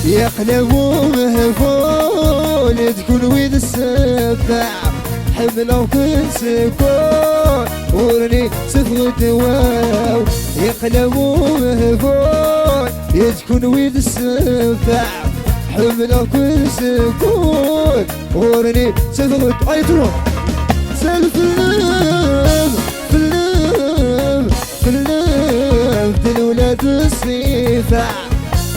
يقلبوا مهفول تكون ويد السبع حمله وكل سكون ورني سفغت واو يقلبوا مهفول تكون ويد السبع حمله وكل سكون ورني سفغت ايترون سلف اللام في اللام في اللام الولاد الصيفة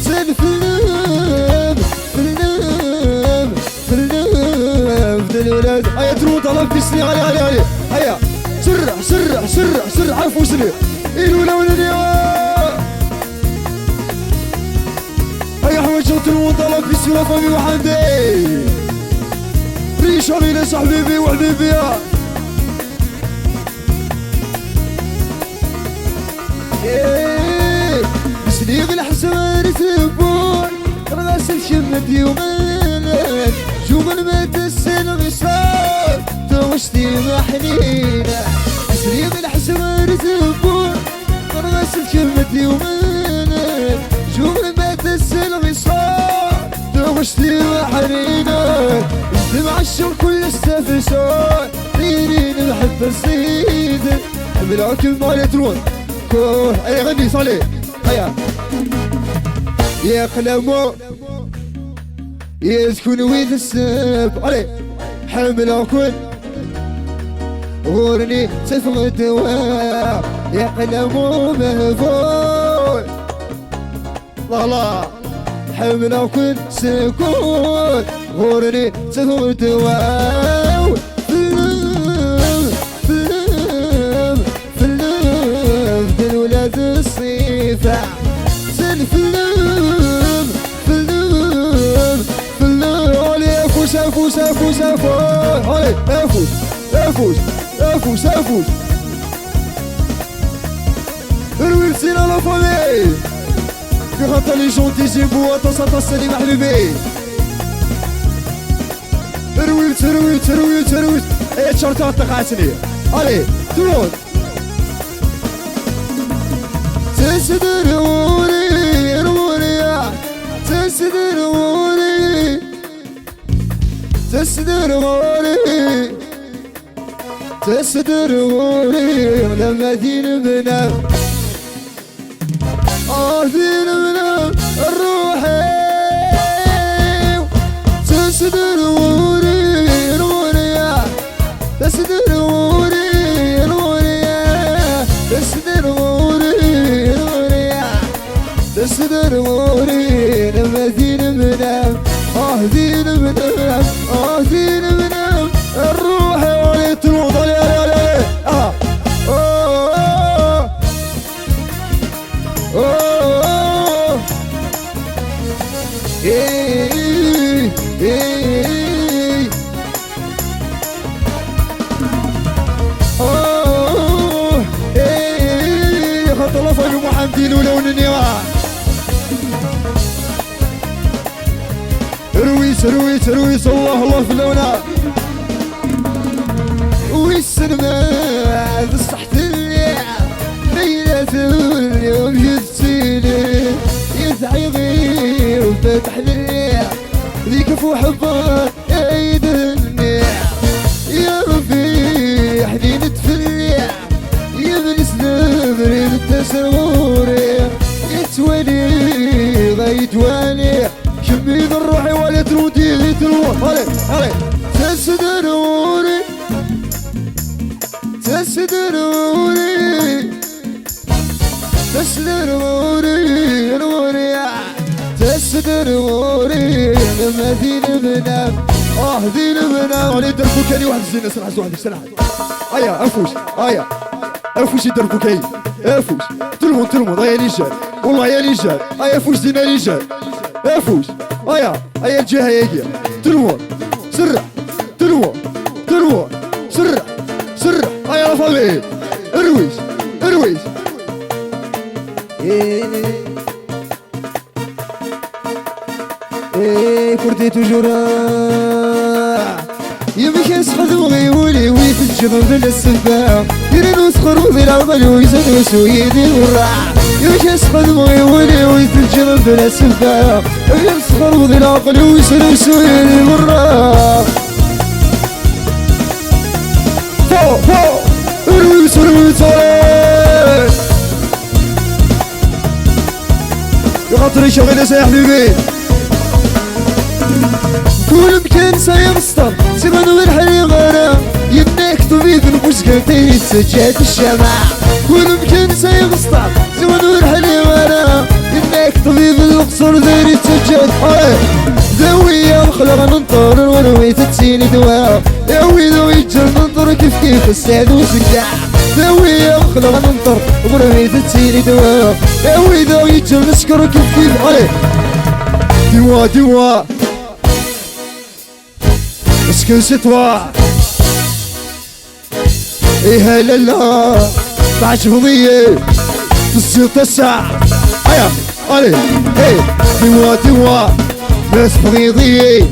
سلف اللام في اللام في اللام الولاد هيا ترون طلب في سني علي هيا سرع عرفوا سني الأولى والنيوة هيا حوجة ترون طلب في سني فامي وحمدي ريش علينا صاحبي وحبيبي يا بسني بالحسن تبون غاسل شمت يومين شغل ما تسن غصار توشتي محنينة بسني بالحسن تبون غاسل شمت يومين شغل ما تسن غصار توشتي محنينة معشر كل استفسار ديرين الحب الصيد بالعكب مالي ترون كور اي غني صالح هيا يقلمو يسكن ويد السب علي حمل كل غورني سفغ الدواء يقلمو مهفول لا حمل كل سكون غورني سفغ الدواء الولاد الصيفة سلف اللام في اللام في اللام علي افوس علي افوس اروي بسينا لا فامي في خطا لي جونتي جيبو اتصل السليم حبيبي تروي اي تشارتات تقاسني علي ترون تسدروني لما دين بنام دين بنام الروحي تسدروني لما دين بنام دين بنام الروح ولي تروض علي خط الله فاجو محمدين ولونني رويس الله في لونا والسلمى بصحت الليعة ليلة اليوم جدتيني يتعيغي وفتح الليعة ذيك فو حبار عيد النيعة يا ربي حنين تفليعة يا من سنبري بالتسروري يتوالي غيتوالي شميد الروحي ولا ترودي تروح هلي تسدروني لما دين بنام دين بنام علي دربوكاني واحد الزينة سرعة هيا افوش دربوكاني افوش تلمون هيا رجال والله يا رجال هيا افوش دينا رجال افوش هيا الجهة هيا تلمون سرع سرع هيا رفضي ارويس كردي تجورا يمك يسخذ وغيولي ويتجبن بالسفاح يرنو سخر وذي العمل ويزن وسويدي الراح يمك يسخذ وغيولي ويتجبن يجرب بلا سباق يسخر وذي العقل ويسلسل برا فوق فوق رويس رويس يغطري شغل يا حبيبي كل مكان سيمسطر سيبانو بالحري غرام يدناك طبيب المسكتين سجاد الشمع كل مكان سيمسطر سيبانو بالحري غرام يدناك طبيب القصر داري سجاد ذوي الخلق ننطر ونوي تتسيني دواء ذوي ذوي جر ننطر كيف السعد وسكاع ذوي الخلق ننطر ونوي تتسيني دواء ذوي ذوي جر نسكر كيف دوا دوا Est-ce que c'est toi? ايه لا لا تعجبني تصير تسع ايا allez hey dis-moi بس بغيضي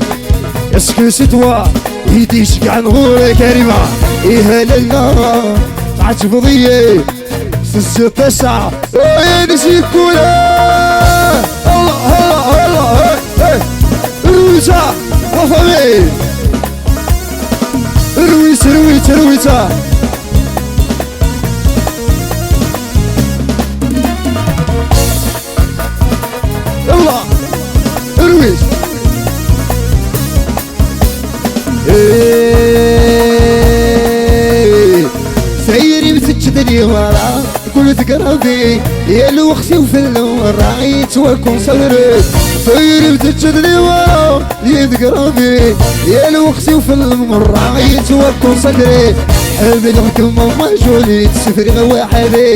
Est-ce que c'est toi? ايدي شقع نغور كريمة ايه لا لا تعجبني تصير تسع ايه نسيت كلها الله الله الله رويسا وفامي رويتا يلا رويس سيري بتجدني ورا كل تقربي يا الوختي وفي الورا يتوكل صدري سيري بتجدني ورا يا تقربي يا الوختي وفي الورا يتوكل صدري حامل حكم مجهولي تسفر غواحدي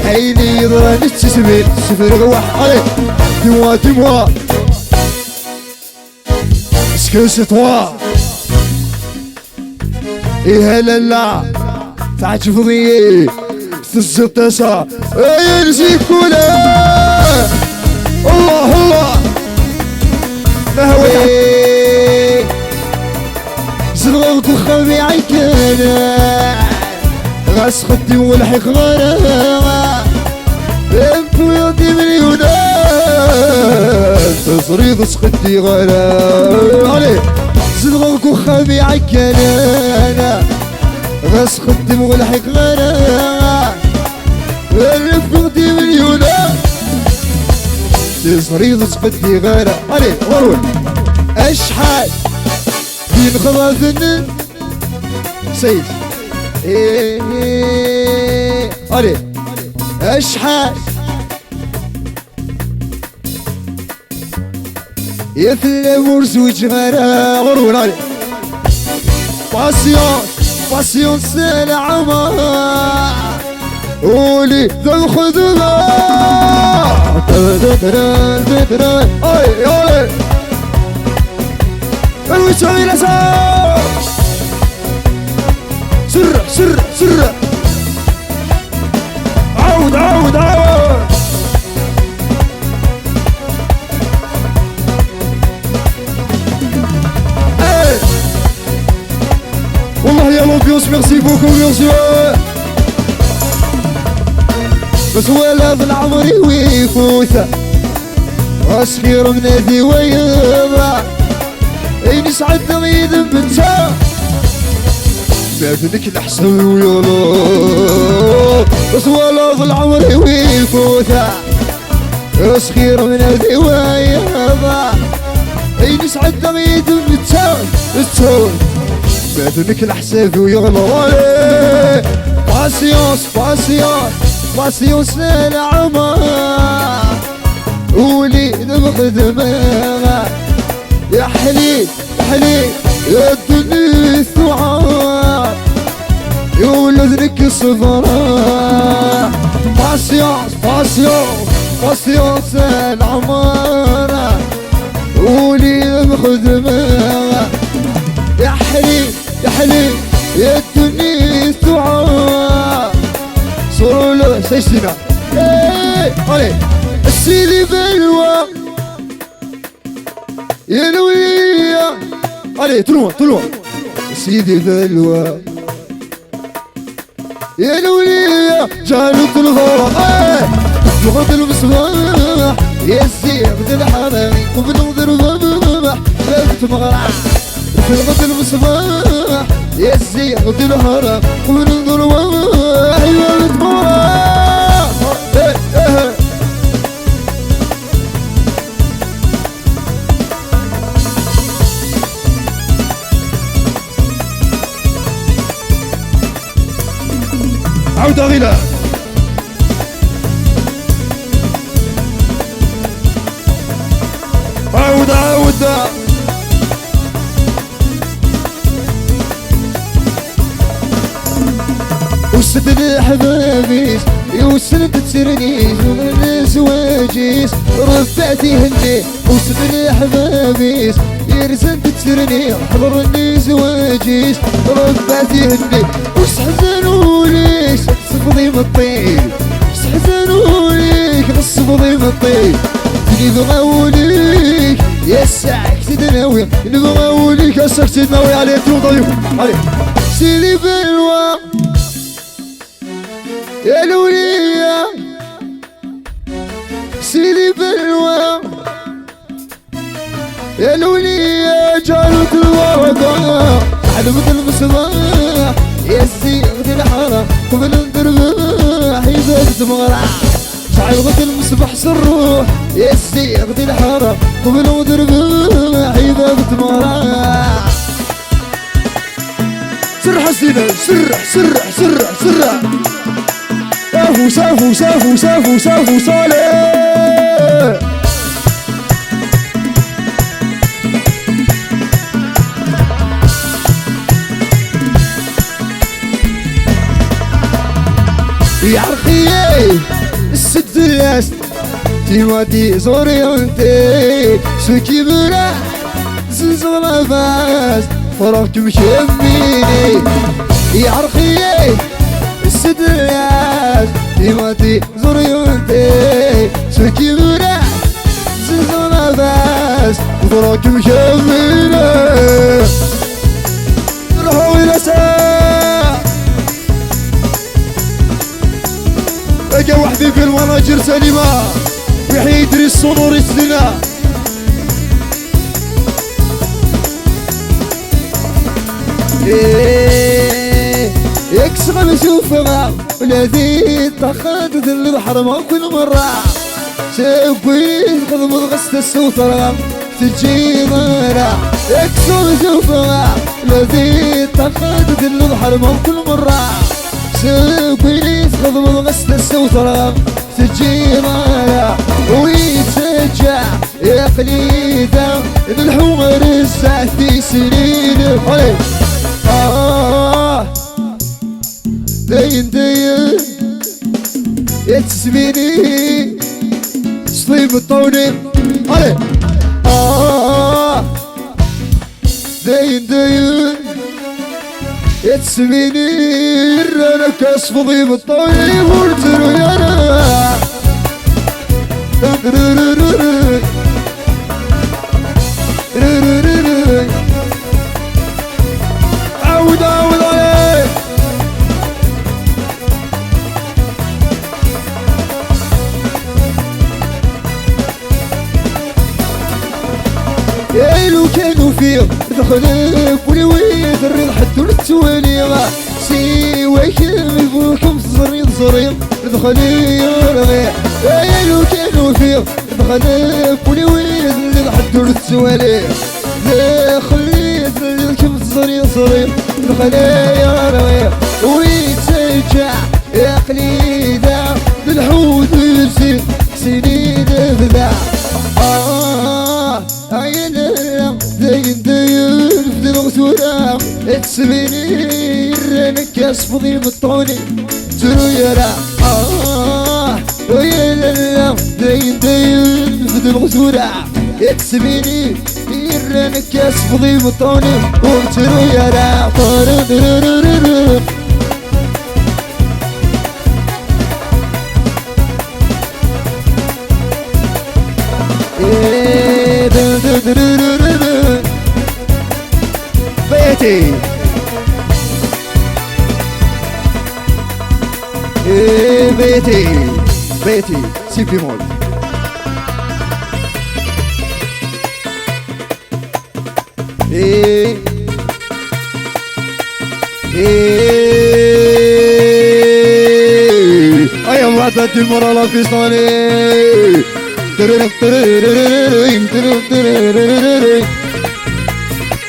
عيني يضرني تسبيل تسفر غواحدي dis-moi est-ce que c'est toi ايه لا لا تعجبني تصير تسع ايه نسيك كلها الله ما هو زرغت وخمي عيكنا غاس خدي والحق غرا انتو يدي مليونات تصريض سخدي غرا علي زرغت وخمي عيكنا غاس خدي والحق غرا انتو يدي مليونات تصريض سخدي غرا علي غروي اشحال دين خضافن سيد ايه علي اشحال يثل مرزوج غيره غرور علي باسيون سال عمر قولي ذو خذنا اي علي الوجه الاساس سر عود والله يا لوبيوس ميرسي بوكو ميرسي بس ولد العمر ويفوت أسخير من هذي ويضع اين سعد ضميد بنتا بابنك الحسن ويلا بس ولد العمر ويفوت أسخير من هذي ويضع اين سعد ضميد بنتا بابنك الحساب ويغلى باسيونس للعمر وليد بخدمه يا حليل يا الدنيا الثعاب يا ولدك الصفراء باسيونس العمر وليد بخدمه يا حليل يا الدنيا الثعاب صولو سيشتنا علي السيدي بلوى يا لويا علي طلوع السيدي بلوى يا لويا جالت الغرام لغة المصباح يا وبننظر بمح بابت مغرع في الغد المصباح يزي غد الهرم وبننظر بمح بابت مغرع عودة غلا عودة وسدني حبابيس يوسد تسرنيش ومن زواجيس رفعتي هني وسدني حبابيس يرسل تسرني حضرني زواجيس رفعتي هني وسحزنوليش صفضي مطيب سحزنوليك بالصفضي مطيب نبغاوليك يا ساعك تدناوي نبغاوليك يا ساعك تدناوي عليه تروضيو عليه سيدي بلوى يا لولية سيدي بلوى يا لولية جارت الورقة حلمت المصباح يا الزيغ الحارة قبل ندربح يبات مغرع شعل غد المصباح سروح يا الزيغ الحارة قبل ندربح يبات مغرع سرح الزينة سرح سافو صالح يا رخيي السد اللاس تيماتي زوري وانتي سوكي برا زلزال فاس فرقت مشميني يا رخيي السد اللاس تيماتي زوري وانتي سوكي برا زلزال فاس فرقت مشميني روحوا إلى ساعة بقى وحدي في المناجر سليمة ويحيى يدري الصنور السنة يكسر نشوفها والذي اتخذت البحر ما كل مرة شايفين خدم غست السوطرة تجي مرة يكسر نشوفها الذي اتخذت البحر ما كل مرة شايفين خدم غست السوطرة تجي مرة ويتسجع يا قليدة الحمر الساعتي سنين داين يا تسميني صليب الطوني علي داين يا تسميني انا كاس فضيب الطوني ورترو يا انا عود عليه يا لو كانوا فيه دخلك ولويت الريض حتى التوالي سيواك يبوكم صريض دخلي يا لو كانوا فيه دخلك ولويت الريض حتى التوالي خليت لكم صريض دخلي يا رواية ويتسجع يا قليدة بالحوت والسيد سنين بذا عين الرم داين في الغسورة تسميني رنكاس فضي بالطوني ترو يرى عين الرم داين في الغسورة تسميني رنكاس فضي بالطوني وترو يرى بيتي بيتي سي بيمول إيه أيا وعدت المرة لا في صالي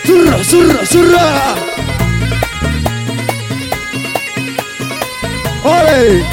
سرع سرع سرع. أولي